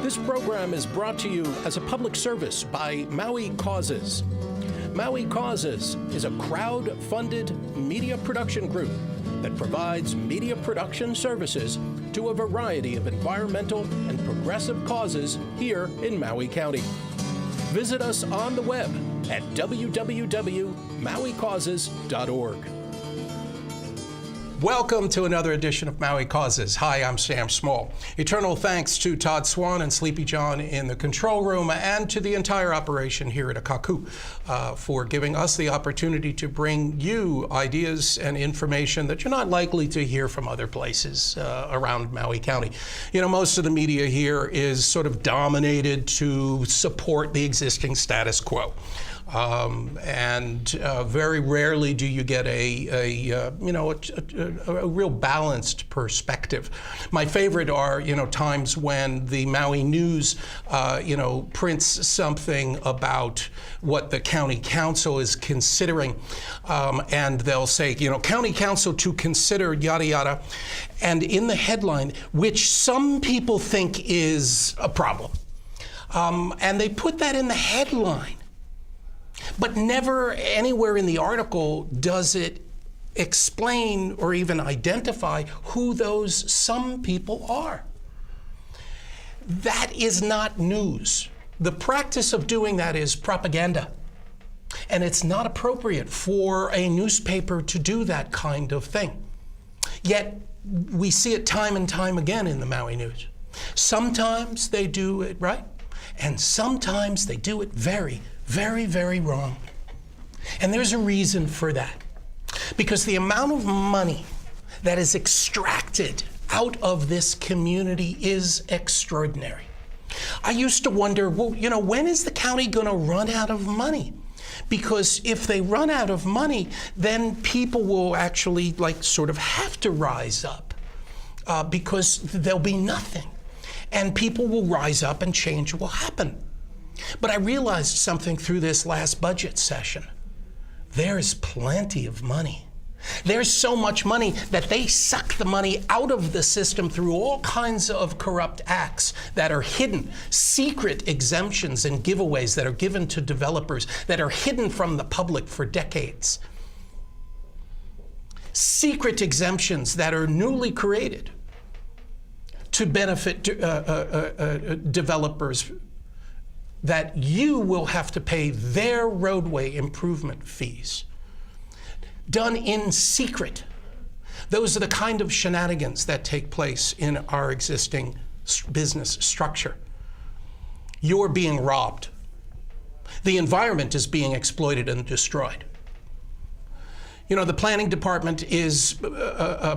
This program is brought to you as a public service by Maui Causes. Maui Causes is a crowd-funded media production group that provides media production services to a variety of environmental and progressive causes here in Maui County. Visit us on the web at www.mauicauses.org. Welcome to another edition of Maui Causes. Hi, I'm Sam Small. Eternal thanks to Todd Swan and Sleepy John in the control room and to the entire operation here at Akaku for giving us the opportunity to bring you ideas and information that you're not likely to hear from other places around Maui County. You know, most of the media here is sort of dominated to support the existing status quo. Very rarely do you get a real balanced perspective. My favorite are, times when the Maui News, prints something about what the county council is considering, and they'll say, county council to consider yada yada, and in the headline, which some people think is a problem, and they put that in the headline. But never anywhere in the article does it explain or even identify who those some people are. That is not news. The practice of doing that is propaganda. And it's not appropriate for a newspaper to do that kind of thing. Yet we see it time and time again in the Maui News. Sometimes they do it right, and sometimes they do it very, very wrong. And there's a reason for that. Because the amount of money that is extracted out of this community is extraordinary. I used to wonder, when is the county going to run out of money? Because if they run out of money, then people will actually sort of have to rise up because there'll be nothing. And people will rise up and change will happen. But I realized something through this last budget session. There's plenty of money. There's so much money that they suck the money out of the system through all kinds of corrupt acts that are hidden, secret exemptions and giveaways that are given to developers that are hidden from the public for decades. Secret exemptions that are newly created to benefit developers that you will have to pay their roadway improvement fees, done in secret. Those are the kind of shenanigans that take place in our existing business structure. You're being robbed. The environment is being exploited and destroyed. The planning department is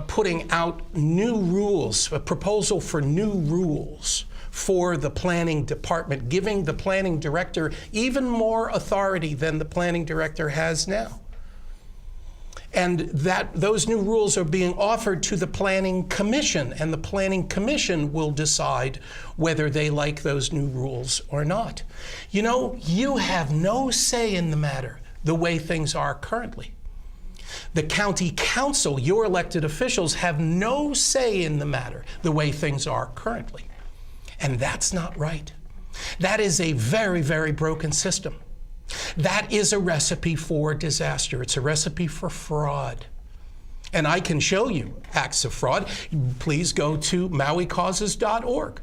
putting out new rules, a proposal for new rules for the planning department, giving the planning director even more authority than the planning director has now. And those new rules are being offered to the planning commission, and the planning commission will decide whether they like those new rules or not. You have no say in the matter the way things are currently. The county council, your elected officials, have no say in the matter the way things are currently. And that's not right. That is a very broken system. That is a recipe for disaster. It's a recipe for fraud. And I can show you acts of fraud. Please go to mauicauses.org.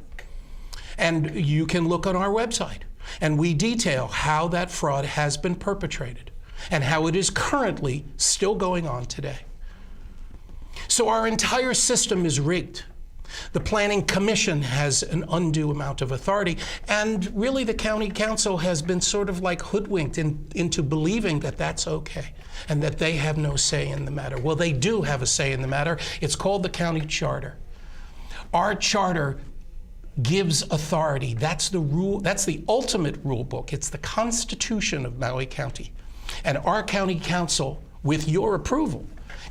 And you can look on our website. And we detail how that fraud has been perpetrated and how it is currently still going on today. So our entire system is rigged. The Planning Commission has an undue amount of authority, and really the County Council has been sort of hoodwinked into believing that that's okay and that they have no say in the matter. Well, they do have a say in the matter. It's called the County Charter. Our charter gives authority. That's the rule. That's the ultimate rule book. It's the Constitution of Maui County. And our County Council, with your approval,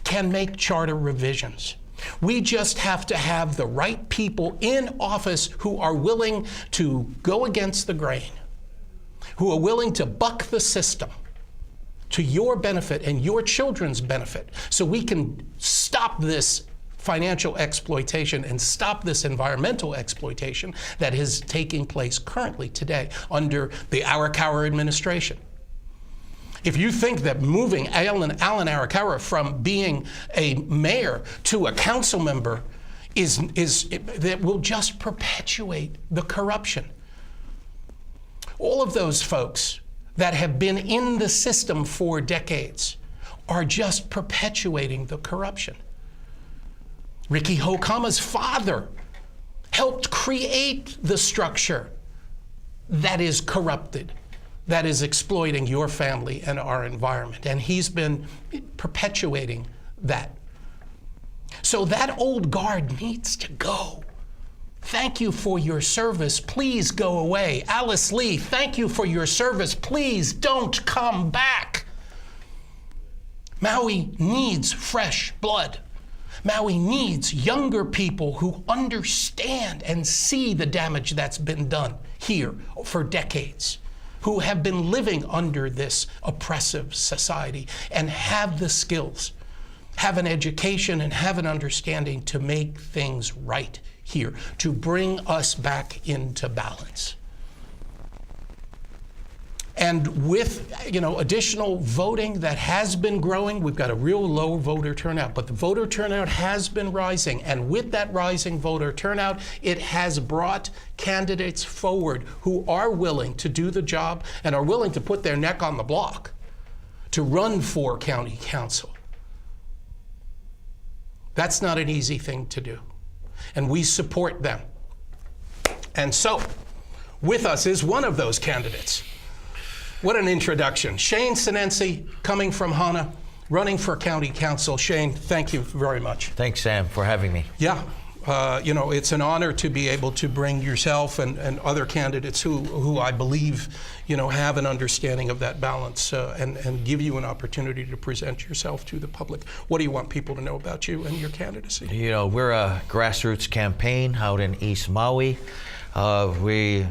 can make charter revisions. We just have to have the right people in office who are willing to go against the grain, who are willing to buck the system to your benefit and your children's benefit, so we can stop this financial exploitation and stop this environmental exploitation that is taking place currently today under the Arakawa administration. If you think that moving Alan Arakawa from being a mayor to a council member that will just perpetuate the corruption. All of those folks that have been in the system for decades are just perpetuating the corruption. Ricky Hokama's father helped create the structure that is corrupted, that is exploiting your family and our environment, and he's been perpetuating that. So that old guard needs to go. Thank you for your service. Please go away. Alice Lee, thank you for your service. Please don't come back. Maui needs fresh blood. Maui needs younger people who understand and see the damage that's been done here for decades, who have been living under this oppressive society and have the skills, have an education and have an understanding to make things right here, to bring us back into balance. And with additional voting that has been growing, we've got a real low voter turnout, but the voter turnout has been rising. And with that rising voter turnout, it has brought candidates forward who are willing to do the job and are willing to put their neck on the block to run for county council. That's not an easy thing to do. And we support them. And so, with us is one of those candidates. What an introduction. Shane Sinenci, coming from Hana, running for county council. Shane, thank you very much. Thanks, Sam, for having me. Yeah. It's an honor to be able to bring yourself and other candidates who I believe, have an understanding of that balance and give you an opportunity to present yourself to the public. What do you want people to know about you and your candidacy? We're a grassroots campaign out in East Maui. We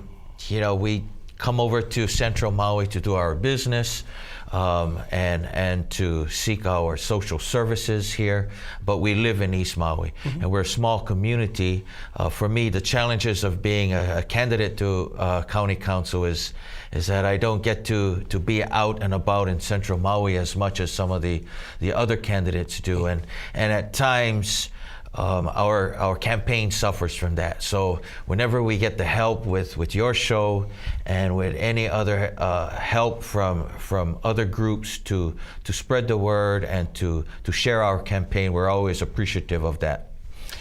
come over to Central Maui to do our business and to seek our social services here, but we live in East Maui, and we're a small community. For me, the challenges of being a candidate to county council is that I don't get to be out and about in Central Maui as much as some of the other candidates do, and at times our campaign suffers from that. So whenever we get the help with your show and with any other help from other groups to spread the word and to share our campaign, we're always appreciative of that.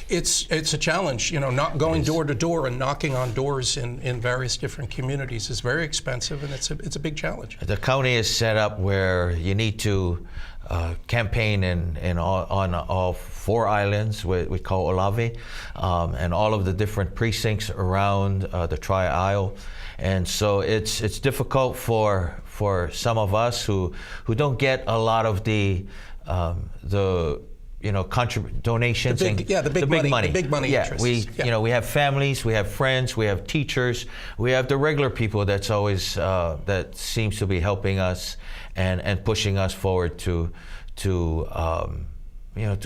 It's a challenge, not going door to door and knocking on doors in various different communities is very expensive, and it's a big challenge. The county is set up where you need to campaign on all 4 islands we call Olave, and all of the different precincts around the Tri-Isle, and so it's difficult for some of us who don't get a lot of the donations, the big money Yeah, interests. we have families, we have friends, we have teachers, we have the regular people that's always that seems to be helping us and pushing us forward to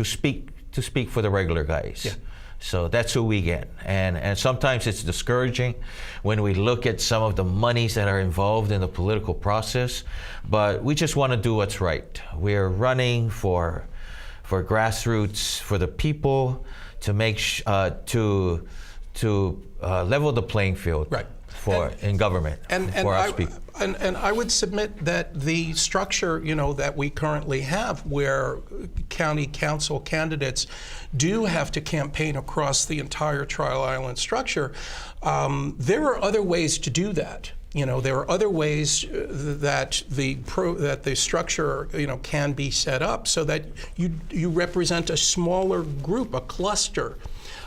speak for the regular guys. Yeah. So that's who we get, and sometimes it's discouraging when we look at some of the monies that are involved in the political process, but we just want to do what's right. We're running for grassroots, for the people, to make to level the playing field, right, in government for us people. And I would submit that the structure, that we currently have, where county council candidates do have to campaign across the entire Tri-Island structure, there are other ways to do that. There are other ways that the structure, can be set up so that you represent a smaller group, a cluster.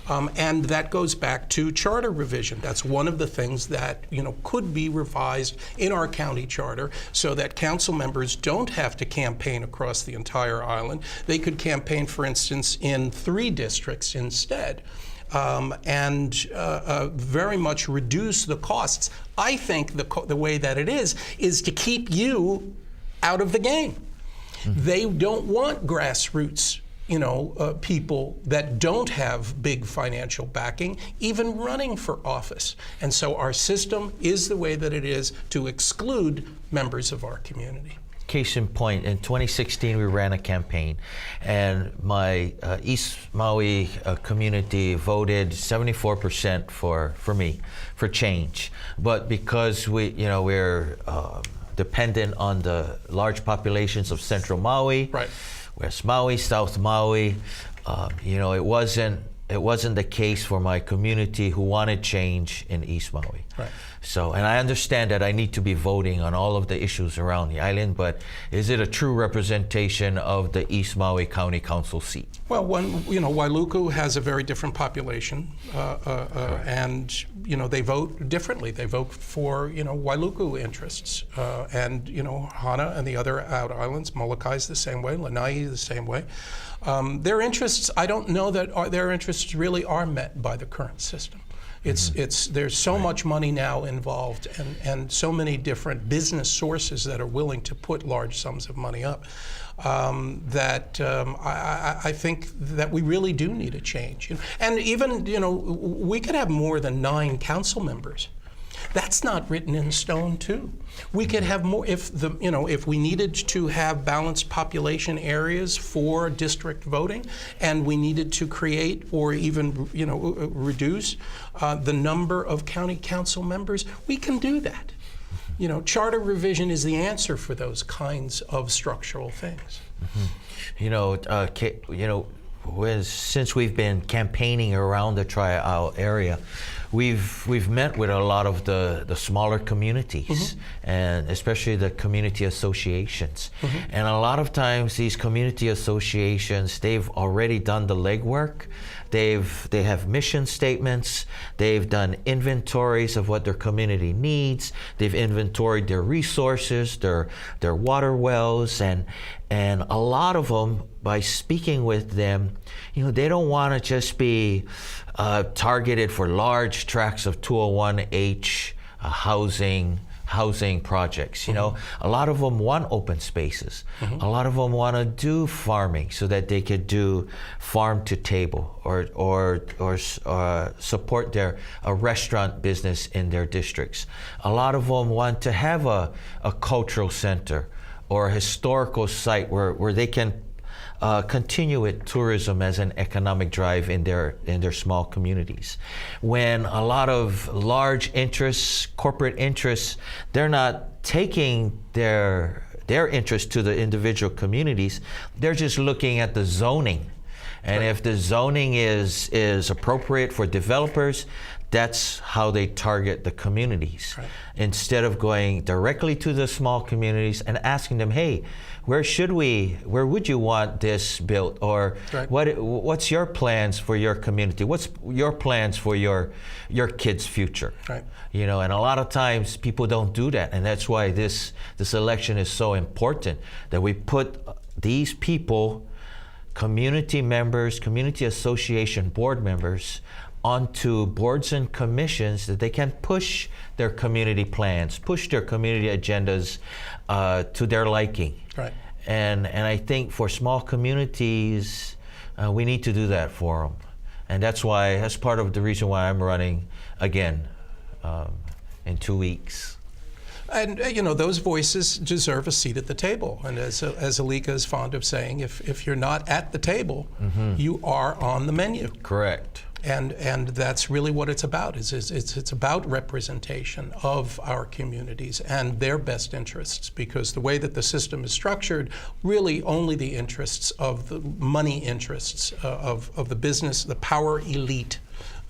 And that goes back to charter revision. That's one of the things that could be revised in our county charter so that council members don't have to campaign across the entire island. They could campaign, for instance, in 3 districts instead. And very much reduce the costs. I think the way that it is to keep you out of the game. They don't want grassroots people that don't have big financial backing even running for office. And so our system is the way that it is to exclude members of our community. Case in point, in 2016 we ran a campaign, and my East Maui community voted 74% for me, for change. But because we're dependent on the large populations of Central Maui, right, West Maui, South Maui, it wasn't the case for my community who wanted change in East Maui. Right. So, and I understand that I need to be voting on all of the issues around the island, but is it a true representation of the East Maui County Council seat? Well, Wailuku has a very different population, and they vote differently. They vote for Wailuku interests, and Hana and the other out islands, Molokai is the same way, Lanai is the same way. Their interests, I don't know that their interests really are met by the current system. There's so much money now involved, and so many different business sources that are willing to put large sums of money up, that I think that we really do need a change. And even we could have more than 9 council members. That's not written in stone, too. We could have more if we needed to have balanced population areas for district voting, and we needed to create or even reduce the number of county council members. We can do that. Charter revision is the answer for those kinds of structural things. Since we've been campaigning around the Tri-Isle area, we've met with a lot of the smaller communities, and especially the community associations. And a lot of times these community associations, they've already done the legwork. They have mission statements. They've done inventories of what their community needs. They've inventoried their resources, their water wells, and a lot of them, by speaking with them, they don't want to just be targeted for large tracts of 201H housing projects. A lot of them want open spaces. A lot of them want to do farming so that they could do farm to table or support a restaurant business in their districts. A lot of them want to have a cultural center or a historical site where they can continue with tourism as an economic drive in their small communities. When a lot of large interests, corporate interests, they're not taking their interest to the individual communities, they're just looking at the zoning. And if the zoning is appropriate for developers, that's how they target the communities. Right. Instead of going directly to the small communities and asking them, hey, where would you want this built? Or right. What's your plans for your community? What's your plans for your kids' future? Right. And a lot of times people don't do that. And that's why this election is so important, that we put these people, community members, community association board members, onto boards and commissions that they can push their community plans, push their community agendas to their liking. Right. And I think for small communities, we need to do that for them. And that's part of the reason why I'm running again in 2 weeks. And those voices deserve a seat at the table. And as Alika is fond of saying, if you're not at the table, you are on the menu. Correct. And that's really what it's about. It's about representation of our communities and their best interests, because the way that the system is structured, really only the interests of the money interests of the business, the power elite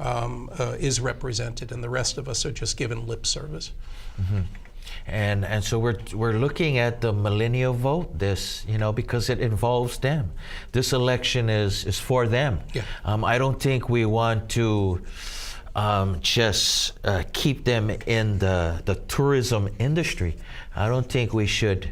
is represented, and the rest of us are just given lip service. And so we're looking at the millennial vote, because it involves them. This election is for them. Yeah. I don't think we want to just keep them in the tourism industry. I don't think we should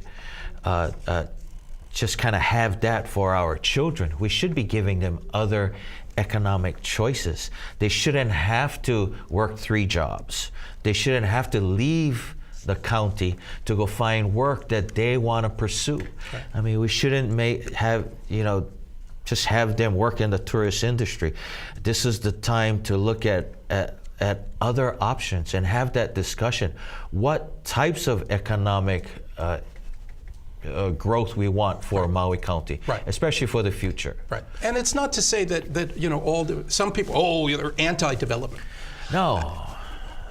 just kind of have that for our children. We should be giving them other economic choices. They shouldn't have to work 3 jobs. They shouldn't have to leave the county to go find work that they want to pursue. Right. I mean, we shouldn't just have them work in the tourist industry. This is the time to look at other options and have that discussion. What types of economic growth we want for Maui County, especially for the future. Right, and it's not to say that some people, they're anti-development. No,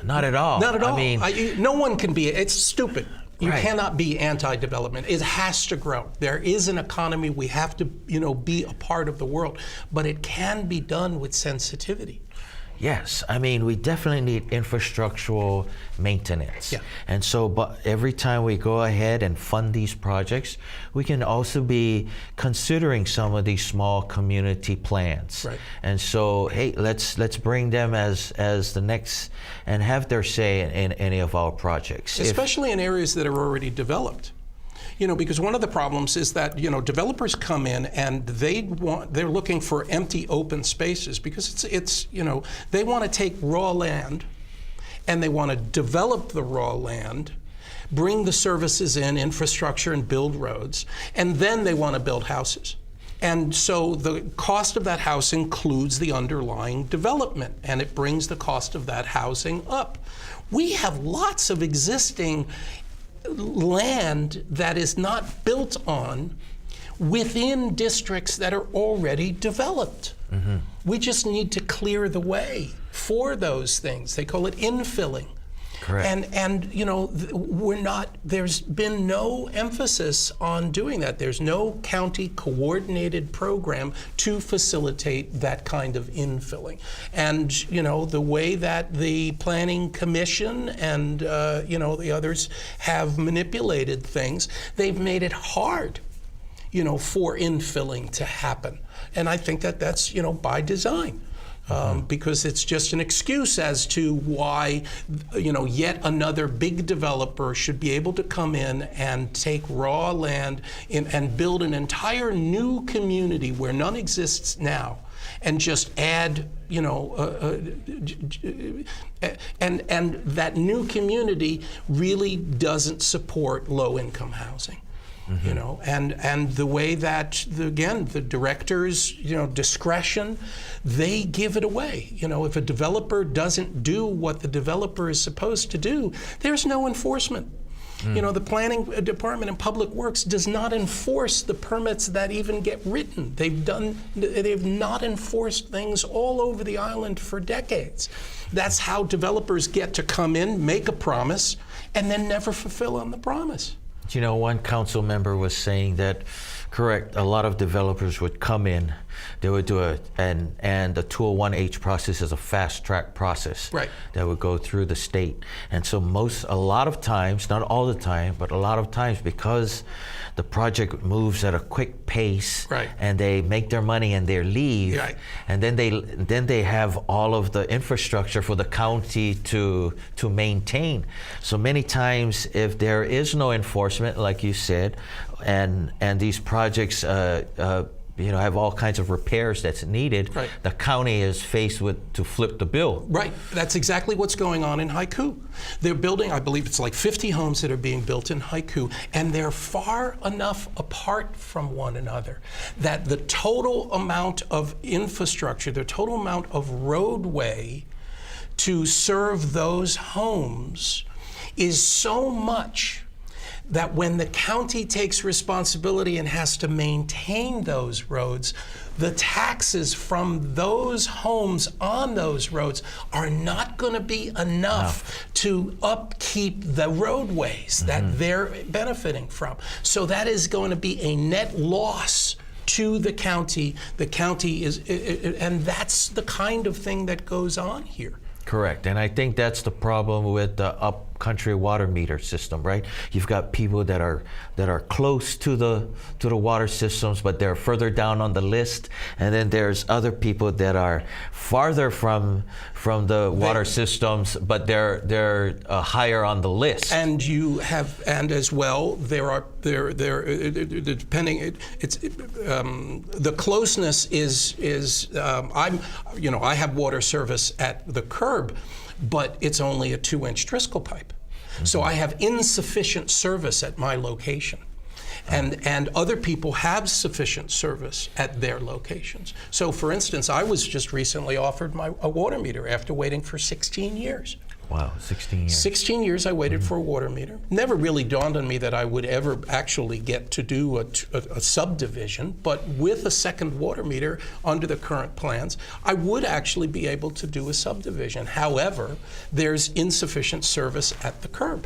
not at all. Not at all. I mean, no one can be. It's stupid. You cannot be anti-development. It has to grow. There is an economy. We have to, be a part of the world, but it can be done with sensitivity. Yes, I mean, we definitely need infrastructural maintenance. Yeah. And so, but every time we go ahead and fund these projects, we can also be considering some of these small community plans. Right. And so, hey, let's bring them as the next, and have their say in any of our projects. Especially in areas that are already developed. Because one of the problems is that, developers come in and they're looking for empty open spaces because it's they want to take raw land and they want to develop the raw land, bring the services in, infrastructure, and build roads, and then they want to build houses. And so the cost of that house includes the underlying development, and it brings the cost of that housing up. We have lots of existing land that is not built on within districts that are already developed. Mm-hmm. We just need to clear the way for those things. They call it infilling. Correct. And there's been no emphasis on doing that. There's no county coordinated program to facilitate that kind of infilling. And, the way that the Planning Commission and, the others have manipulated things, they've made it hard, for infilling to happen. And I think that that's, by design. Because it's just an excuse as to why, yet another big developer should be able to come in and take raw land and build an entire new community where none exists now, and just add, and that new community really doesn't support low-income housing. Mm-hmm. And the way that, the director's, discretion, they give it away. If a developer doesn't do what the developer is supposed to do, there's no enforcement. The Planning Department and Public Works does not enforce the permits that even get written. They've not enforced things all over the island for decades. That's how developers get to come in, make a promise, and then never fulfill on the promise. One council member was saying that, correct, a lot of developers would come in, they would do and the 201H process is a fast track process that would go through the state. And so a lot of times, not all the time, but a lot of times, because the project moves at a quick pace and they make their money and they leave, and then they have all of the infrastructure for the county to maintain. So many times, if there is no enforcement, like you said, and these projects have all kinds of repairs that's needed, the county is faced with to flip the bill. Right, that's exactly what's going on in Haiku. They're building, I believe it's like 50 homes that are being built in Haiku, and they're far enough apart from one another that the total amount of infrastructure, the total amount of roadway to serve those homes is so much that when the county takes responsibility and has to maintain those roads, the taxes from those homes on those roads are not going to be enough to upkeep the roadways that they're benefiting from. So that is going to be a net loss to the county. The county and that's the kind of thing that goes on here. Correct, and I think that's the problem with the upcountry water meter system, right? You've got people that are close to the water systems, but they're further down on the list, and then there's other people that are farther from the water systems, but they're higher on the list. And as well, depending, the closeness is I have water service at the curb, but it's only a 2-inch Driscoll pipe. So I have insufficient service at my location. And other people have sufficient service at their locations. So, for instance, I was just recently offered a water meter after waiting for 16 years. Wow, 16 years. 16 years I waited for a water meter. Never really dawned on me that I would ever actually get to do a subdivision, but with a second water meter under the current plans, I would actually be able to do a subdivision. However, there's insufficient service at the curb.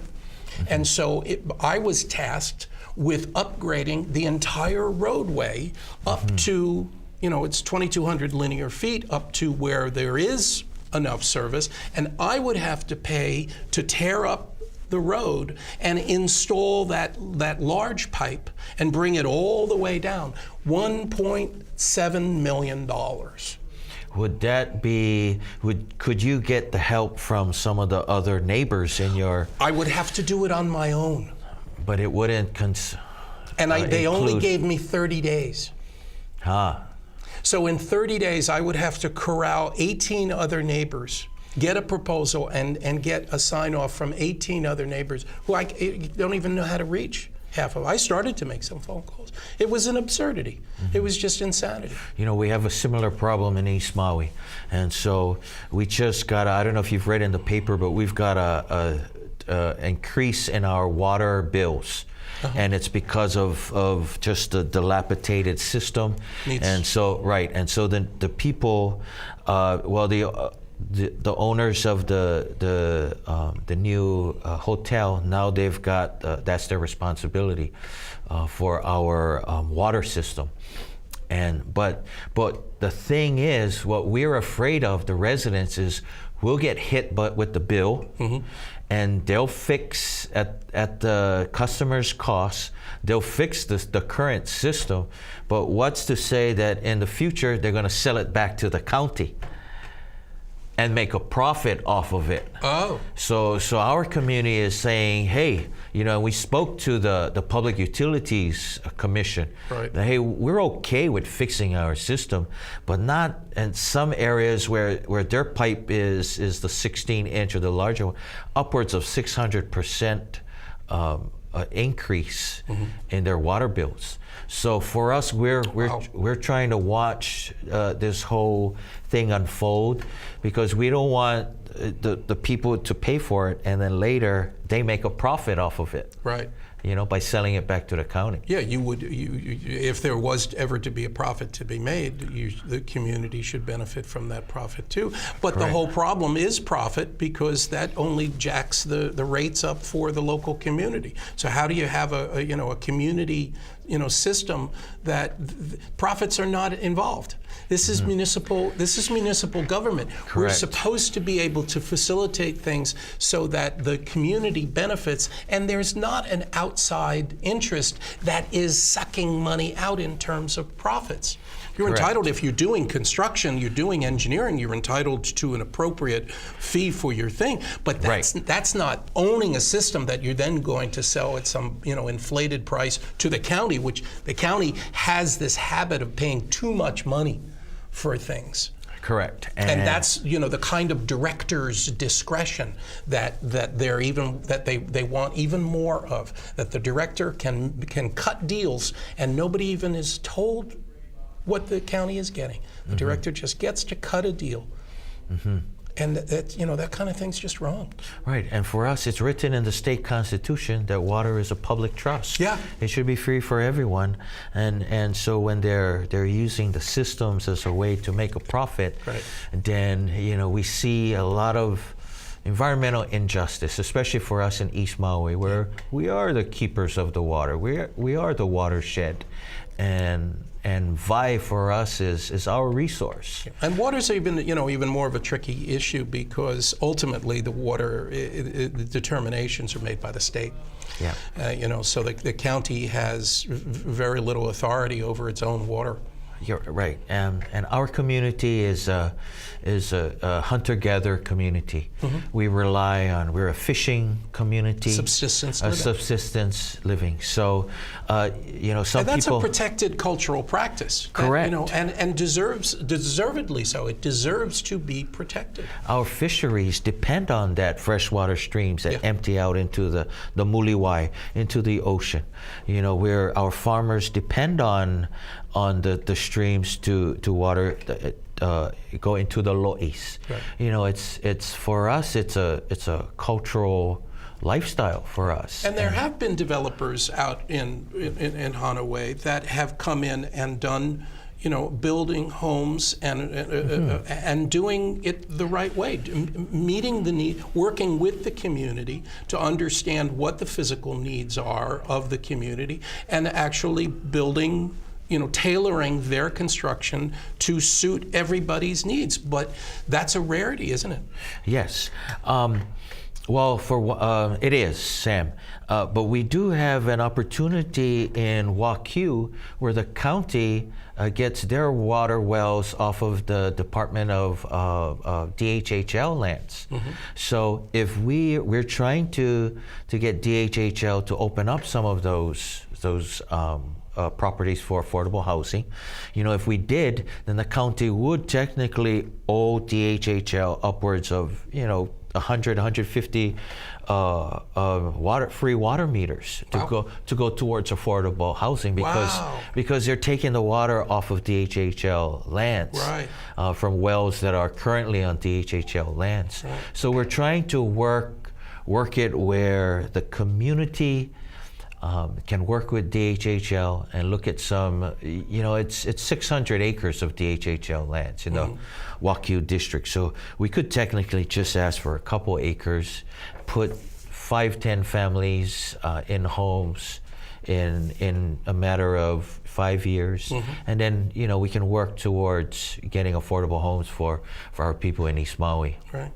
And so I was tasked with upgrading the entire roadway up to, it's 2,200 linear feet, up to where there is enough service, and I would have to pay to tear up the road and install that large pipe and bring it all the way down. $1.7 million. Would that be, could you get the help from some of the other neighbors in your... I would have to do it on my own. But it wouldn't they only gave me 30 days. So in 30 days, I would have to corral 18 other neighbors, get a proposal, and get a sign-off from 18 other neighbors who I don't even know how to reach half of. I started to make some phone calls. It was an absurdity. It was just insanity. We have a similar problem in East Maui. And so we just got, I don't know if you've read in the paper, but we've got a increase in our water bills. And it's because of just the dilapidated system. And so, and so then the people, the owners of the new hotel, now they've got, that's their responsibility for our water system. But the thing is, what we're afraid of, the residents, is we'll get hit with the bill, and they'll fix at the customer's cost. They'll fix the current system, but what's to say that in the future they're going to sell it back to the county and make a profit off of it? So our community is saying, hey, we spoke to the Public Utilities Commission. That, hey, we're okay with fixing our system, but not in some areas where their pipe is the 16-inch or the larger one, upwards of 600% increase in their water bills. So for us, we're trying to watch this whole thing unfold, because we don't want the people to pay for it and then later they make a profit off of it. By selling it back to the county. Yeah, you would. If there was ever to be a profit to be made, the community should benefit from that profit too. But the whole problem is profit, because that only jacks the rates up for the local community. So how do you have a community system that profits are not involved? This is municipal government. We're supposed to be able to facilitate things so that the community benefits, and there's not an outside interest that is sucking money out in terms of profits. You're entitled, if you're doing construction, you're doing engineering, you're entitled to an appropriate fee for your thing. But that's not owning a system that you're then going to sell at some inflated price to the county, which the county has this habit of paying too much money for things. And that's the kind of director's discretion that they want even more of. That the director can cut deals and nobody even is told what the county is getting. The director just gets to cut a deal. And that kind of thing's just wrong. And for us, it's written in the state constitution that water is a public trust. It should be free for everyone. And so when they're using the systems as a way to make a profit, then we see a lot of environmental injustice, especially for us in East Maui, where we are the keepers of the water. We are the watershed. And VI for us is our resource. And water's even more of a tricky issue, because ultimately the water the determinations are made by the state. So the county has very little authority over its own water. You're right, and our community is a hunter-gatherer community. We rely on, we're a fishing community, subsistence living. So, you know, some and that's people. a protected cultural practice. Correct. You know, and deservedly so. It deserves to be protected. Our fisheries depend on that freshwater streams that empty out into the Muliwai, into the ocean. You know, where our farmers depend on the streams to water go into the lo'is. Right. You know, it's for us. It's a cultural lifestyle for us. And there have been developers out in Hana that have come in and done, you know, building homes and doing it the right way, meeting the need, working with the community to understand what the physical needs are of the community, and actually building, you know, tailoring their construction to suit everybody's needs. But that's a rarity, isn't it? Yes. Well, it is, Sam. But we do have an opportunity in Moku where the county gets their water wells off of the Department of DHHL lands. So if we're trying to get DHHL to open up some of those properties for affordable housing. You know, if we did, then the county would technically owe DHHL upwards of, you know, 100, 150 free water meters to go towards affordable housing because they're taking the water off of DHHL lands from wells that are currently on DHHL lands. Right. So we're trying to work it where the community can work with DHHL and look at some, you know, it's 600 acres of DHHL lands in the Moku district. So we could technically just ask for a couple acres, put 5-10 families in homes in a matter of 5 years, and then, you know, we can work towards getting affordable homes for our people in East Maui. Right.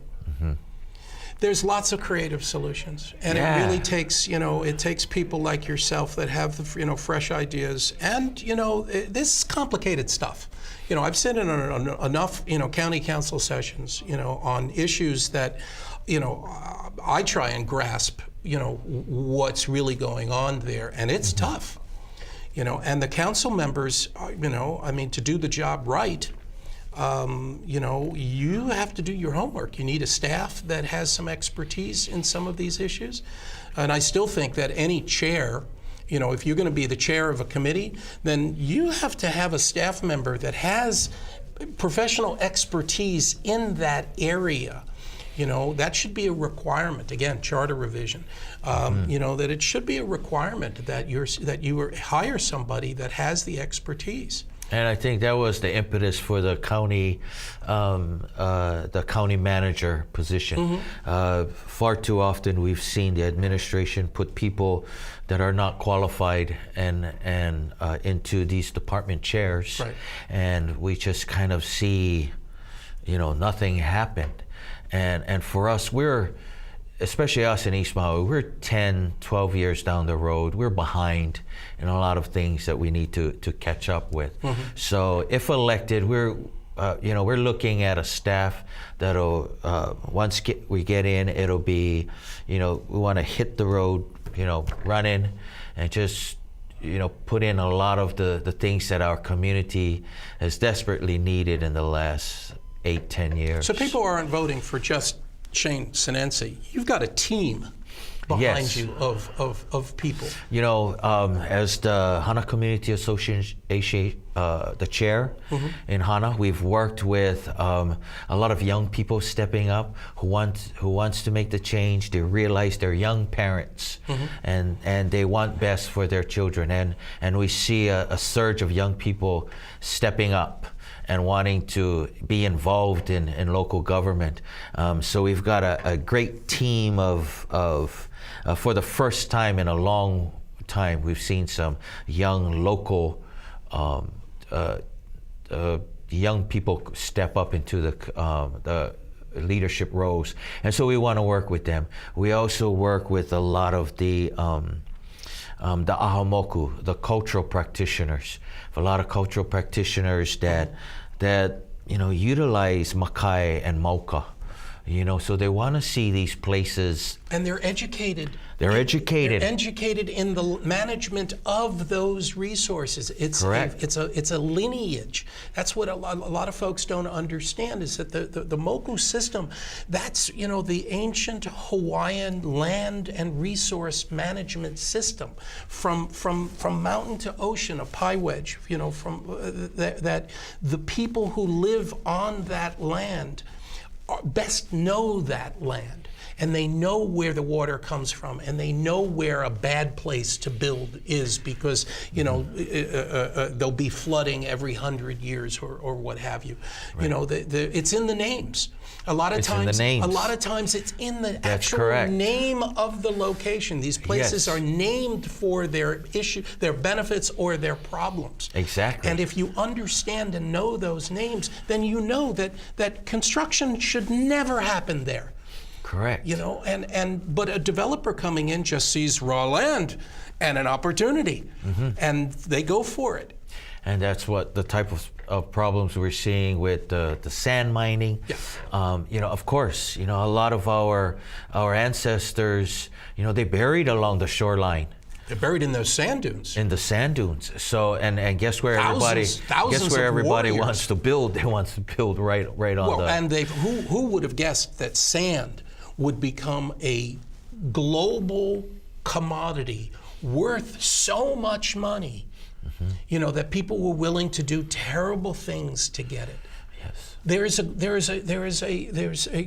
There's lots of creative solutions, and it really takes, you know, it takes people like yourself that have the, you know, fresh ideas, and, you know, this is complicated stuff. You know, I've sat in on enough, you know, county council sessions, you know, on issues that, you know, I try and grasp, you know, what's really going on there, and it's tough, you know, and the council members, you know, I mean, to do the job right, you know, you have to do your homework. You need a staff that has some expertise in some of these issues. And I still think that any chair, you know, if you're going to be the chair of a committee, then you have to have a staff member that has professional expertise in that area. You know, that should be a requirement. Again, charter revision. You know, that it should be a requirement that you hire somebody that has the expertise. And I think that was the impetus for the county manager position. Far too often we've seen the administration put people that are not qualified and into these department chairs, and we just kind of see, you know, nothing happened. And for us, especially us in East Maui, we're 10, 12 years down the road. We're behind in a lot of things that we need to catch up with. So if elected, we're looking at a staff that'll, once we get in, it'll be, you know, we want to hit the road, you know, running, and just, you know, put in a lot of the things that our community has desperately needed in the last 8-10 years. So people aren't voting for just Shane Sinenci. You've got a team behind you of people. You know, as the Hana Community Association, the chair in Hana, we've worked with a lot of young people stepping up who wants to make the change. They realize they're young parents and they want best for their children. And we see a surge of young people stepping up and wanting to be involved in local government. So we've got a great team of for the first time in a long time, we've seen some young local young people step up into the leadership roles. And so we want to work with them. We also work with a lot of the the ahamoku, the cultural practitioners. A lot of cultural practitioners that utilize makai and mauka. So they want to see these places. And they're educated. They're educated. They're educated in the management of those resources. Correct. It's a lineage. That's what a lot of folks don't understand, is that the Moku system, that's the ancient Hawaiian land and resource management system, from mountain to ocean, a pie wedge. That the people who live on that land best know that land, and they know where the water comes from, and they know where a bad place to build is, because there'll be flooding every 100 years or what have you. Right. It's in the names. A lot of times it's in the actual name of the location. These places are named for their their benefits, or their problems. Exactly. And if you understand and know those names, then you know that construction should never happen there. Correct. But a developer coming in just sees raw land and an opportunity, and they go for it. And that's what the type of problems we're seeing with the sand mining. Yeah. Of course, a lot of our ancestors, they buried along the shoreline. They're buried in those sand dunes. In the sand dunes. So and guess where everybody wants to build? They want to build right on the. And who would have guessed that sand would become a global commodity worth so much money? That people were willing to do terrible things to get it. Yes. There's a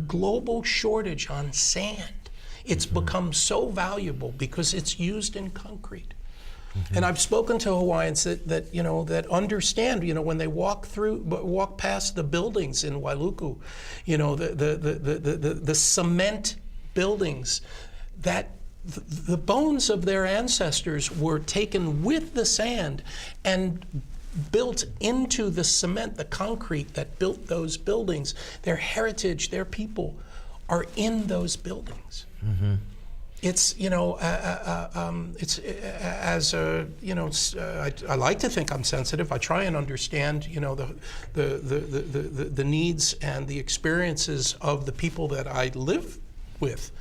global shortage on sand. It's become so valuable because it's used in concrete. And I've spoken to Hawaiians that understand, when they walk past the buildings in Wailuku, the cement buildings, that the bones of their ancestors were taken with the sand and built into the cement, the concrete that built those buildings. Their heritage, their people are in those buildings. It's I like to think I'm sensitive. I try and understand the needs and the experiences of the people that I live with.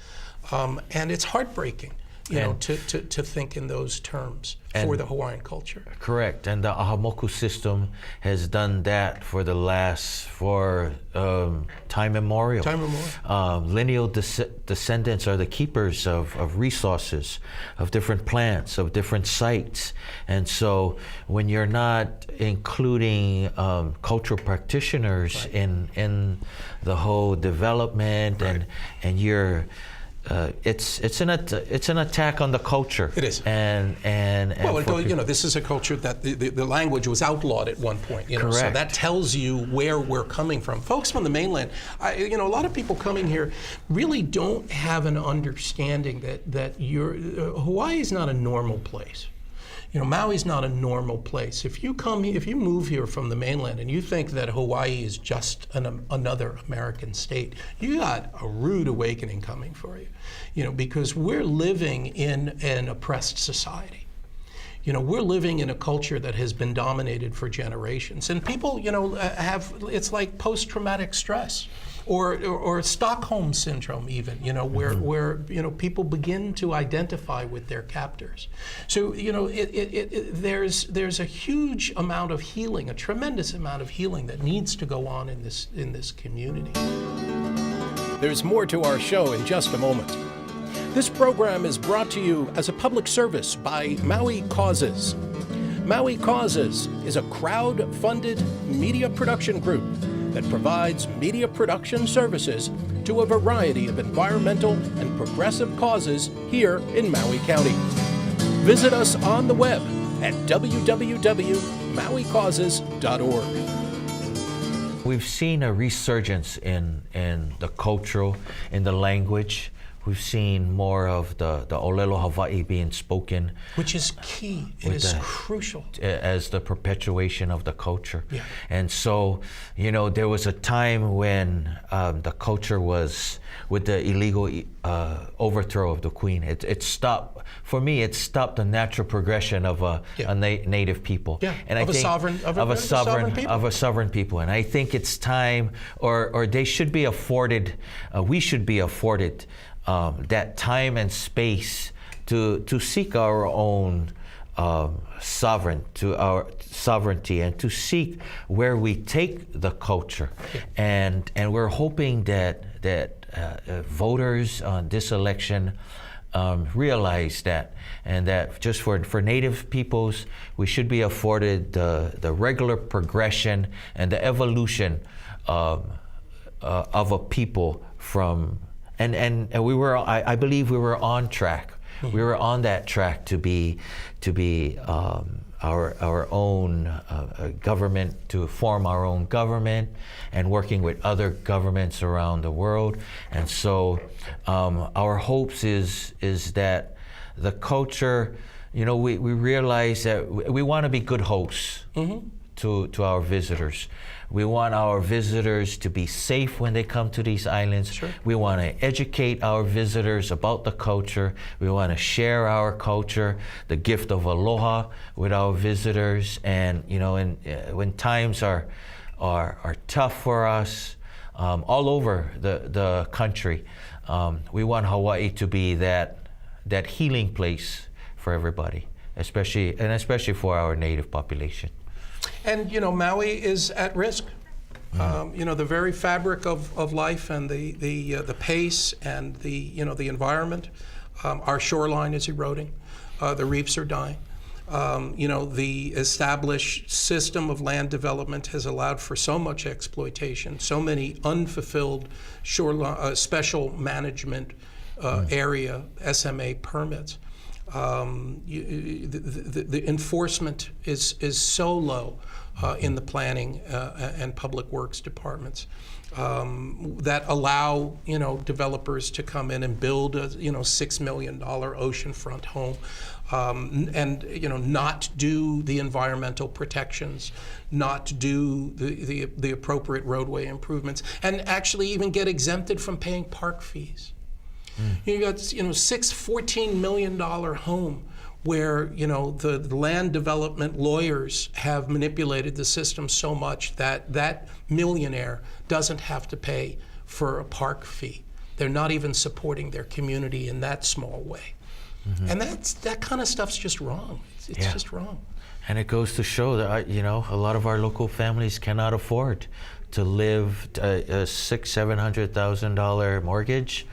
And it's heartbreaking, to think in those terms for the Hawaiian culture. Correct, and the ahamoku system has done that for time immemorial. Lineal descendants are the keepers of resources, of different plants, of different sites, and so when you're not including cultural practitioners in the whole development, and you're it's an attack on the culture. It is. And this is a culture that the language was outlawed at one point. Correct. So that tells you where we're coming from. Folks from the mainland, a lot of people coming here really don't have an understanding that Hawaii is not a normal place. Maui's not a normal place. If you move here from the mainland and you think that Hawaii is just another American state, you got a rude awakening coming for you. Because we're living in an oppressed society. We're living in a culture that has been dominated for generations, and people, it's like post-traumatic stress. Or Stockholm syndrome, even, where people begin to identify with their captors. So there's a huge amount of healing, a tremendous amount of healing that needs to go on in this community. There's more to our show in just a moment. This program is brought to you as a public service by Maui Causes. Maui Causes is a crowd-funded media production group that provides media production services to a variety of environmental and progressive causes here in Maui County. Visit us on the web at www.mauicauses.org. We've seen a resurgence in the cultural, in the language. We've seen more of the Olelo Hawaii being spoken, which is key. It is crucial as the perpetuation of the culture. Yeah. And so, there was a time when the culture was with the illegal overthrow of the Queen. It stopped. For me, it stopped the natural progression of a native people. Yeah. And of a sovereign people. And I think it's time, or they should be afforded. We should be afforded that time and space to seek our own sovereignty and to seek where we take the culture. Yeah. And we're hoping that voters on this election realize that, and that just for Native peoples, we should be afforded the regular progression and the evolution of a people from. And we were, I believe we were on track. Mm-hmm. We were on that track to be our own government, to form our own government, and working with other governments around the world. And so our hopes is that the culture, we realize that we want to be good hosts. Mm-hmm. To our visitors. We want our visitors to be safe when they come to these islands. Sure. We want to educate our visitors about the culture. We want to share our culture, the gift of aloha, with our visitors. And when times are tough for us, all over the country, we want Hawaii to be that healing place for everybody, especially for our Native population. And Maui is at risk. Mm-hmm. The very fabric of life and the pace and the environment. Our shoreline is eroding. The reefs are dying. The established system of land development has allowed for so much exploitation, so many unfulfilled shoreline special management area SMA permits. The enforcement is so low in the planning and public works departments that allow developers to come in and build a $6 million oceanfront home and not do the environmental protections, not do the appropriate roadway improvements, and actually even get exempted from paying park fees. You got $14 million home where the land development lawyers have manipulated the system so much that millionaire doesn't have to pay for a park fee. They're not even supporting their community in that small way. Mm-hmm. And that kind of stuff's just wrong. It's just wrong. And it goes to show that a lot of our local families cannot afford to live a $600,000-$700,000 mortgage,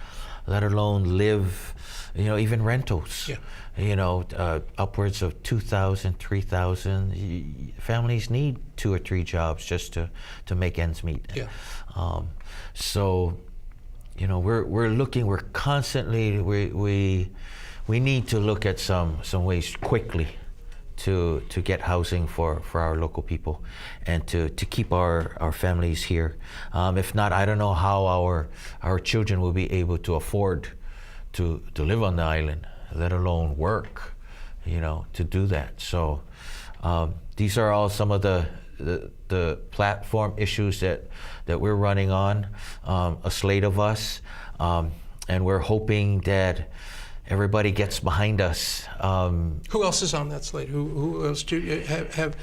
let alone live, even rentals. Yeah. Upwards of 2,000, 3,000. Families need 2 or 3 jobs just to make ends meet. Yeah. So, we're constantly, we need to look at some ways quickly to get housing for our local people and to keep our families here. If not, I don't know how our children will be able to afford to live on the island, let alone work, to do that. So these are all some of the platform issues that we're running on, a slate of us, and we're hoping that everybody gets behind us. Who else is on that slate? Who else have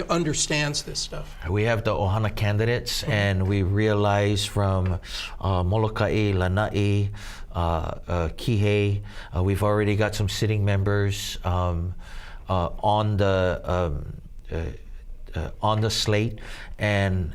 understands this stuff? We have the Ohana candidates, and we realize from Molokai, Lanai, Kihei, we've already got some sitting members on the slate, and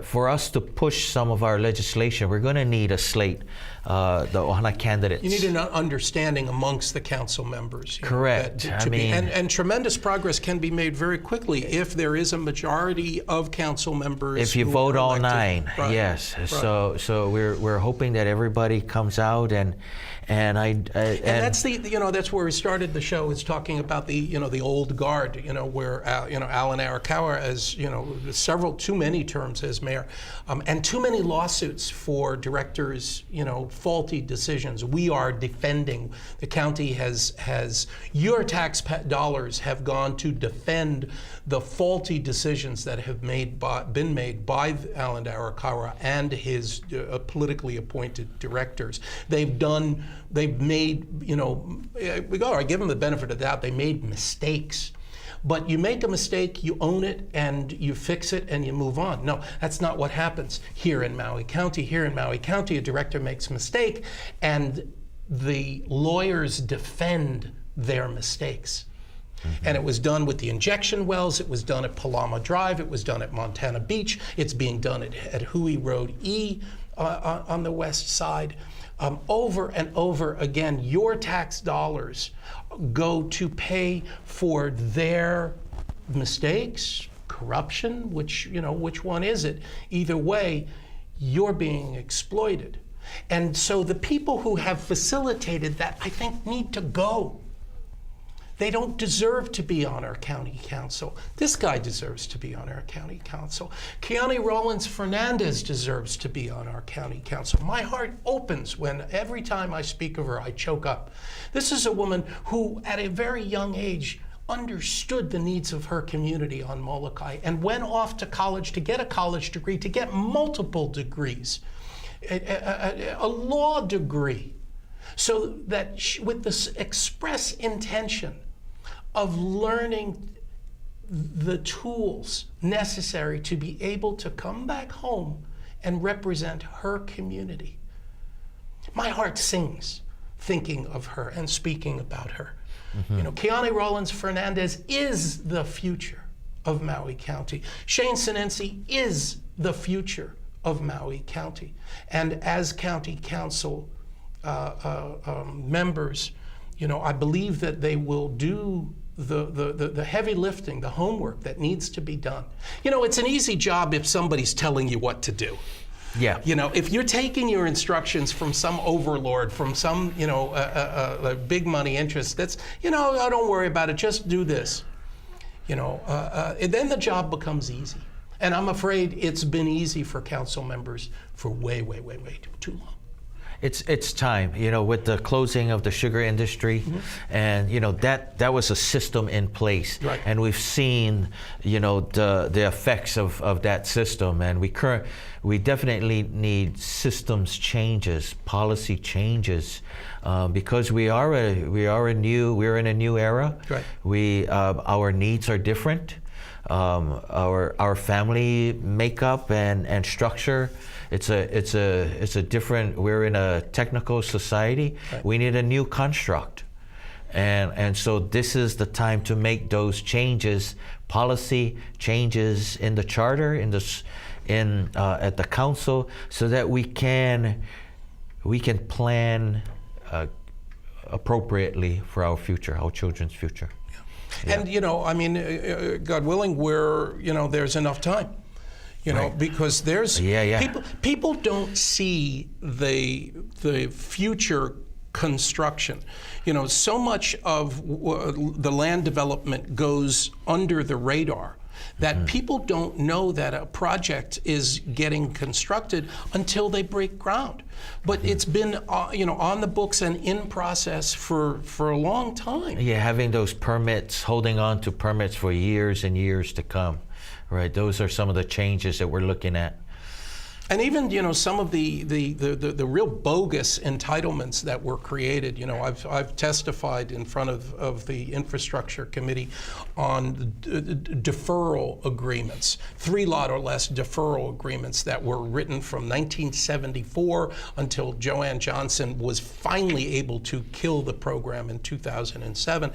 for us to push some of our legislation, we're going to need a slate, the Ohana candidates. You need an understanding amongst the council members. Correct. And tremendous progress can be made very quickly if there is a majority of council members. If you vote all 9, right. Yes. Right. So we're hoping that everybody comes out and that's that's where we started the show, is talking about the old guard, where Alan Arakawa, as too many terms as mayor, and too many lawsuits for directors, faulty decisions. We are defending. The county has your tax dollars have gone to defend the faulty decisions that have been made by Alan Arakawa and his politically appointed directors. They've made, I give them the benefit of the doubt, they made mistakes. But you make a mistake, you own it, and you fix it, and you move on. No, that's not what happens here in Maui County. Here in Maui County, a director makes a mistake, and the lawyers defend their mistakes. Mm-hmm. And it was done with the injection wells, it was done at Palama Drive, it was done at Montana Beach, it's being done at Hui Road E on the west side. Over and over again, your tax dollars go to pay for their mistakes, corruption, which one is it? Either way, you're being exploited. And so the people who have facilitated that, I think, need to go. They don't deserve to be on our county council. This guy deserves to be on our county council. Keani Rollins Fernandez deserves to be on our county council. My heart opens when every time I speak of her, I choke up. This is a woman who, at a very young age, understood the needs of her community on Molokai and went off to college to get a college degree, to get multiple degrees, a law degree, so that with this express intention of learning the tools necessary to be able to come back home and represent her community. My heart sings thinking of her and speaking about her. Mm-hmm. Keani Rollins Fernandez is the future of Maui County. Shane Sinenci is the future of Maui County. And as county council members, I believe that they will do the heavy lifting, the homework that needs to be done. It's an easy job if somebody's telling you what to do. Yeah. If you're taking your instructions from some overlord, from some, big money interest, that's, don't worry about it, just do this. And then the job becomes easy. And I'm afraid it's been easy for council members for way, way, way, way too long. It's time, with the closing of the sugar industry, mm-hmm. and that was a system in place, right. And we've seen the effects of that system, and we definitely need systems changes, policy changes, because we're in a new era. Right. Our needs are different, our family makeup and structure. It's a different. We're in a technical society. Right. We need a new construct, and so this is the time to make those changes, policy changes in the charter, at the council, so that we can plan appropriately for our future, our children's future. Yeah. And God willing, there's enough time. Right. Because there's people don't see the future construction. So much of the land development goes under the radar that mm-hmm. people don't know that a project is getting constructed until they break ground. But mm-hmm. it's been on the books and in process for a long time. Yeah, having those permits, holding on to permits for years and years to come. Right, those are some of the changes that we're looking at. And even some of the real bogus entitlements that were created. I've testified in front of the Infrastructure Committee on deferral agreements, 3-lot or less deferral agreements that were written from 1974 until Joanne Johnson was finally able to kill the program in 2007.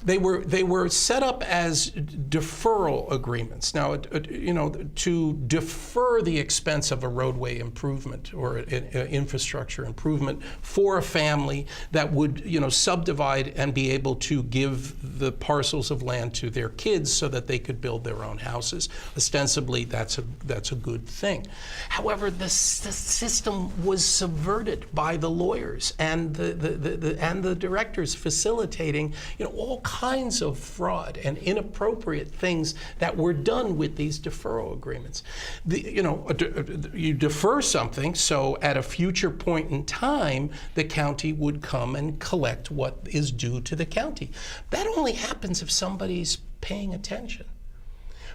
They were set up as deferral agreements. Now, to defer the expense of a roadway improvement or infrastructure improvement for a family that would, subdivide and be able to give the parcels of land to their kids so that they could build their own houses. Ostensibly, that's a good thing. However, the system was subverted by the lawyers and the directors facilitating, all all kinds of fraud and inappropriate things that were done with these deferral agreements. You defer something, so at a future point in time, the county would come and collect what is due to the county. That only happens if somebody's paying attention.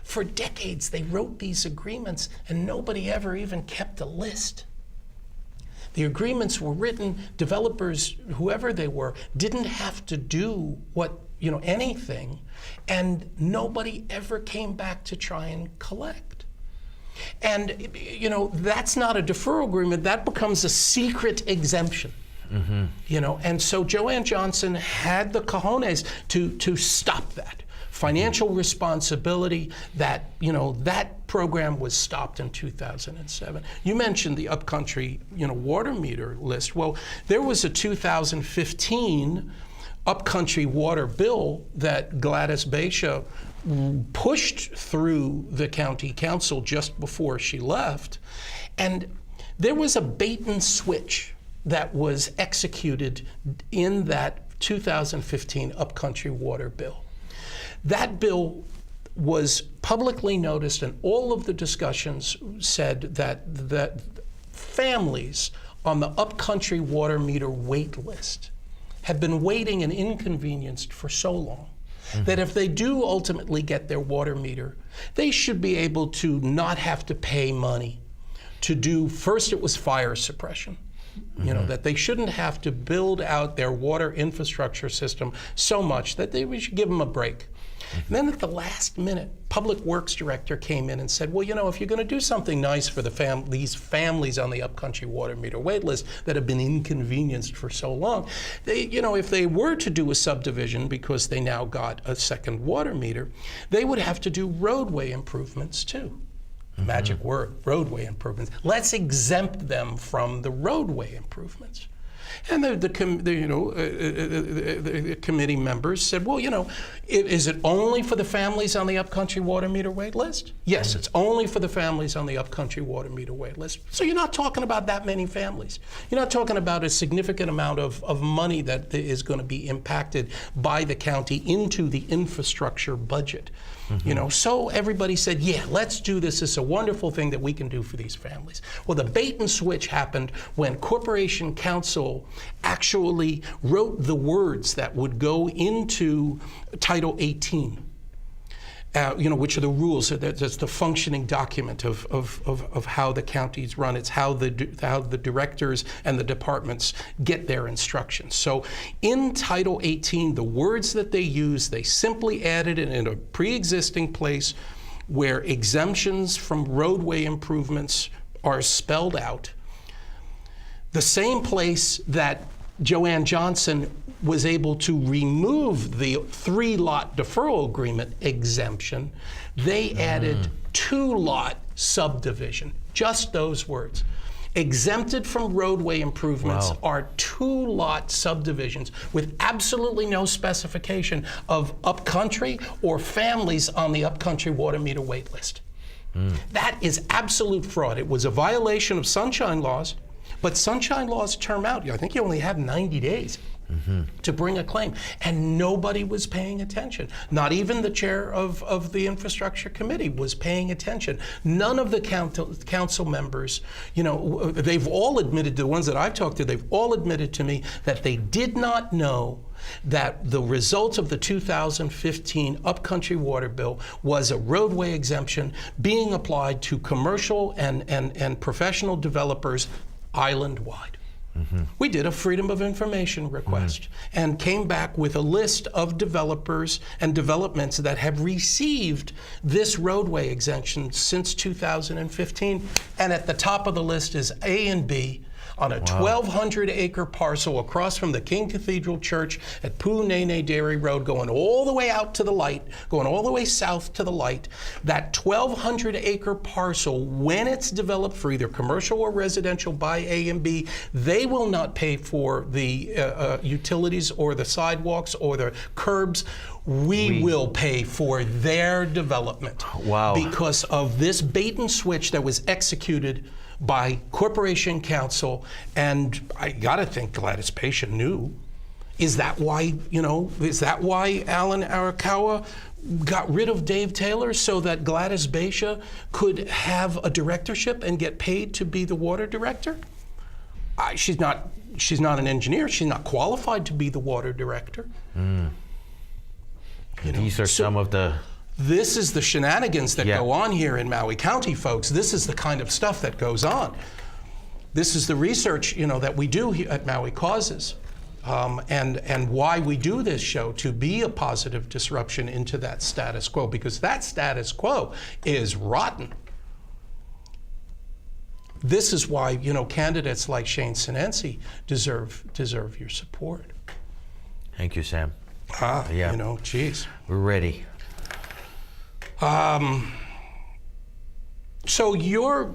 For decades, they wrote these agreements and nobody ever even kept a list. The agreements were written, developers, whoever they were, didn't have to do anything, and nobody ever came back to try and collect. And, that's not a deferral agreement, that becomes a secret exemption. And so Joanne Johnson had the cojones to stop that. Financial responsibility, that program was stopped in 2007. You mentioned the upcountry water meter list. Well, there was a 2015 upcountry water bill that Gladys Baisha pushed through the county council just before she left, and there was a bait and switch that was executed in that 2015 upcountry water bill. That bill was publicly noticed, and all of the discussions said that families on the upcountry water meter wait list have been waiting and inconvenienced for so long that if they do ultimately get their water meter, they should be able to not have to pay money to do, first it was fire suppression. That they shouldn't have to build out their water infrastructure system so much that we should give them a break. And then at the last minute, Public Works Director came in and said, well, if you're going to do something nice for these families on the upcountry water meter wait list that have been inconvenienced for so long, if they were to do a subdivision because they now got a second water meter, they would have to do roadway improvements too. Magic word, roadway improvements. Let's exempt them from the roadway improvements. And the committee members said, well, is it only for the families on the upcountry water meter wait list? Yes, it's only for the families on the upcountry water meter wait list. So you're not talking about that many families. You're not talking about a significant amount of money that is going to be impacted by the county into the infrastructure budget. So everybody said, yeah, let's do this. It's a wonderful thing that we can do for these families. Well, the bait and switch happened when Corporation Council actually wrote the words that would go into Title 18. Which are the rules. That's the functioning document of how the counties run. It's how the directors and the departments get their instructions. So in Title 18, the words that they use, they simply added it in a pre-existing place where exemptions from roadway improvements are spelled out. The same place that Joanne Johnson was able to remove the 3-lot deferral agreement exemption, they added 2-lot subdivision, just those words. Exempted from roadway improvements are 2-lot subdivisions with absolutely no specification of upcountry or families on the upcountry water meter wait list. That is absolute fraud. It was a violation of sunshine laws, but sunshine laws term out. I think you only have 90 days to bring a claim, and nobody was paying attention. Not even the chair of the Infrastructure Committee was paying attention. None of the council members, they've all admitted, the ones that I've talked to, they've all admitted to me that they did not know that the result of the 2015 upcountry water bill was a roadway exemption being applied to commercial and professional developers island-wide. We did a Freedom of Information request and came back with a list of developers and developments that have received this roadway exemption since 2015. And at the top of the list is A and B on a 1,200-acre parcel across from the King Cathedral Church at Pu'unene Dairy Road, going all the way out to the light, going all the way south to the light. That 1,200-acre parcel, when it's developed for either commercial or residential by A and B, they will not pay for the utilities or the sidewalks or the curbs. We will pay for their development. Because of this bait and switch that was executed by Corporation Council, and I gotta think Gladys Baisha knew. Is that why, Alan Arakawa got rid of Dave Taylor so that Gladys Basia could have a directorship and get paid to be the water director? She's not an engineer. She's not qualified to be the water director. These are some of the... This is the shenanigans that go on here in Maui County, folks. This is the kind of stuff that goes on. This is the research, that we do here at Maui Causes, and why we do this show, to be a positive disruption into that status quo, because that status quo is rotten. This is why, candidates like Shane Sinenci deserve your support. Thank you, Sam. Geez. We're ready. So your,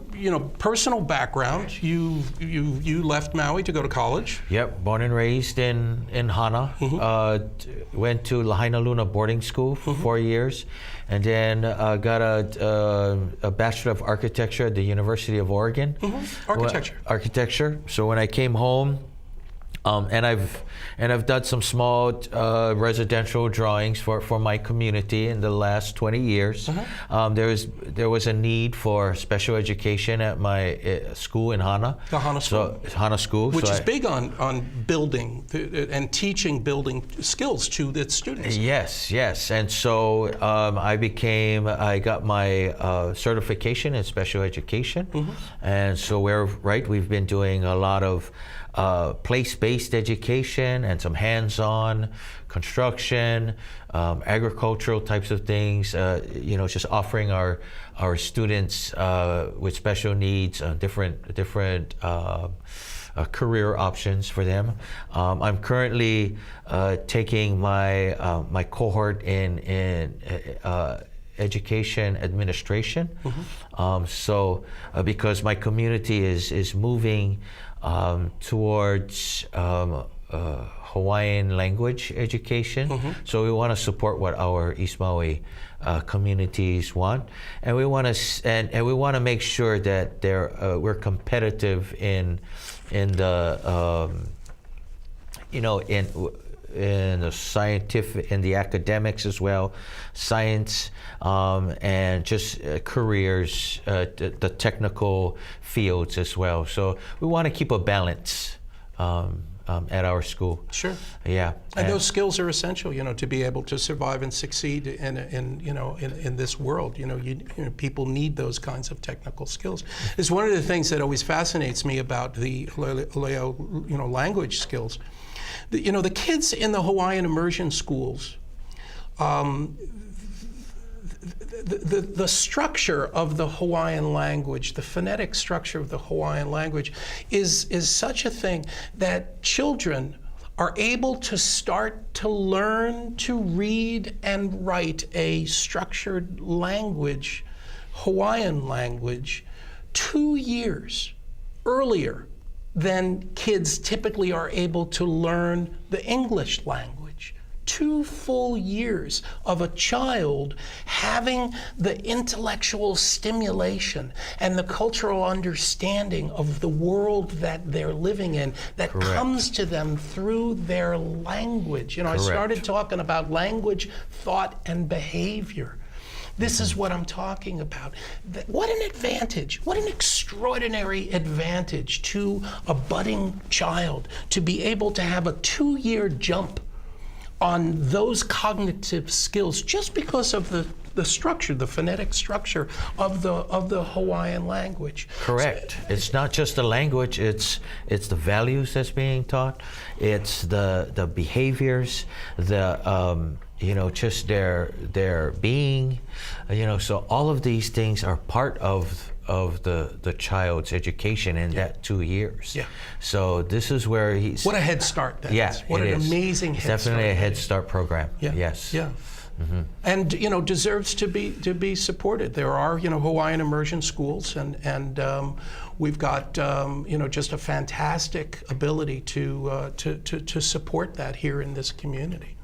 personal background, you left Maui to go to college. Yep, born and raised in Hana. Went to Lahaina Luna boarding school for 4 years, and then got a Bachelor of Architecture at the University of Oregon. Architecture. So when I came home, and I've done some small residential drawings for my community in the last 20 years. There was a need for special education at my school in Hana. The Hana School. Hana School. Which is big on building and teaching building skills to its students. Yes. And so I got my certification in special education. And so we've been doing a lot of place-based education and some hands-on construction, agricultural types of things, just offering our students with special needs different career options for them. I'm currently taking my cohort in education administration. Because my community is moving towards Hawaiian language education. So we want to support what our East Maui communities want, and we want to make sure that we're competitive in the in the scientific, in the academics as well, science, and just careers, the technical fields as well. So we want to keep a balance at our school. Sure. Yeah. And those skills are essential, to be able to survive and succeed in this world. People need those kinds of technical skills. It's one of the things that always fascinates me about the Leo, language skills. The kids in the Hawaiian immersion schools, the structure of the Hawaiian language, the phonetic structure of the Hawaiian language is such a thing that children are able to start to learn to read and write a structured language, Hawaiian language, 2 years earlier than kids typically are able to learn the English language. 2 full years of a child having the intellectual stimulation and the cultural understanding of the world that they're living in that comes to them through their language. I started talking about language, thought, and behavior. This is what I'm talking about. What an advantage, what an extraordinary advantage to a budding child to be able to have a 2-year jump on those cognitive skills just because of the structure, the phonetic structure of the Hawaiian language. Correct. It's not just the language, it's the values that's being taught, it's the behaviors, just their being, so all of these things are part of the child's education in that 2 years. Yeah. So this is where he's... What a head start that is. What an amazing head start. Definitely a head start program. Yeah. Yes. Yeah. And deserves to be supported. There are Hawaiian immersion schools, and we've got just a fantastic ability to support that here in this community.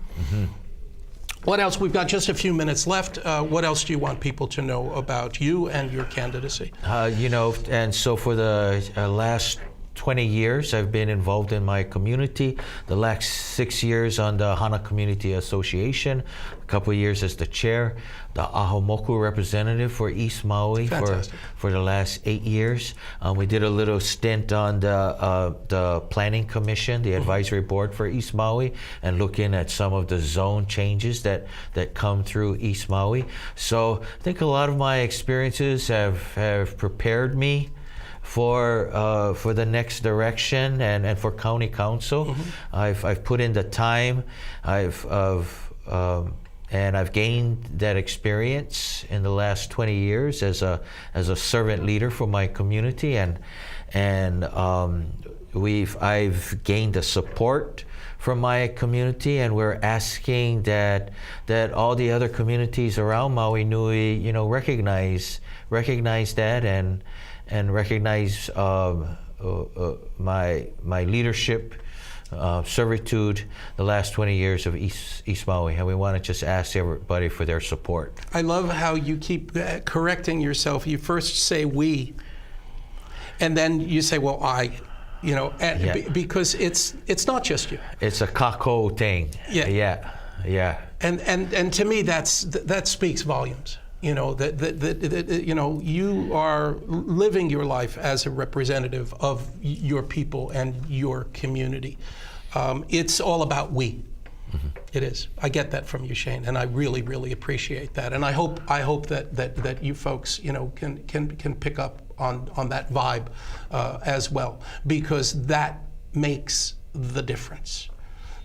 What else? We've got just a few minutes left. What else do you want people to know about you and your candidacy? And so for the last 20 years I've been involved in my community. The last 6 years on the Hana Community Association, a couple of years as the chair, the Moku representative for East Maui for the last 8 years. We did a little stint on the Planning Commission, the advisory board for East Maui, and looking at some of the zone changes that come through East Maui. So I think a lot of my experiences have prepared me for the next direction and for county council. I've put in the time. And I've gained that experience in the last 20 years as a servant leader for my community, and I've gained the support from my community, and we're asking that all the other communities around Maui Nui, recognize that and recognize my leadership. Servitude the last 20 years of East Maui, and we want to just ask everybody for their support. I love how you keep correcting yourself. You first say we, and then you say, well, I, because it's not just you. It's a kako thing. Yeah. And to me, that speaks volumes. You are living your life as a representative of your people and your community. It's all about we. It is. I get that from you, Shane, and I really, really appreciate that. And I hope that you folks, can pick up on that vibe as well, because that makes the difference.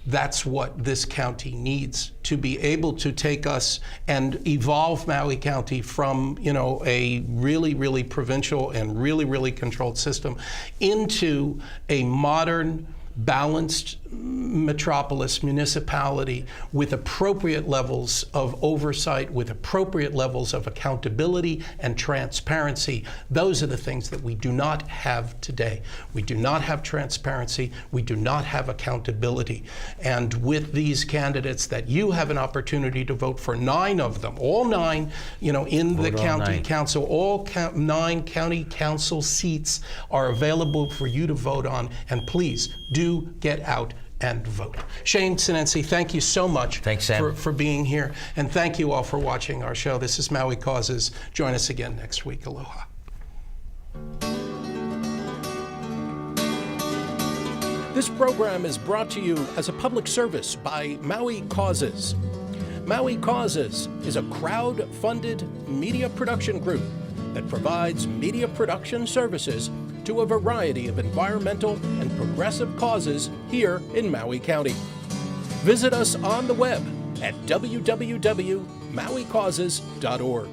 That's what this county needs to be able to take us and evolve Maui County from, a really, really provincial and really, really controlled system into a modern, balanced metropolis, municipality with appropriate levels of oversight, with appropriate levels of accountability and transparency. Those are the things that we do not have today. We do not have transparency. We do not have accountability. And with these candidates that you have an opportunity to vote for, 9 of them, all 9, in the county council, all 9 county council seats are available for you to vote on. And please do get out and vote. Shane Sinenci, thank you so much. Thanks, Sam. For being here. And thank you all for watching our show. This is Maui Causes. Join us again next week. Aloha. This program is brought to you as a public service by Maui Causes. Maui Causes is a crowd-funded media production group that provides media production services to a variety of environmental and progressive causes here in Maui County. Visit us on the web at www.mauicauses.org.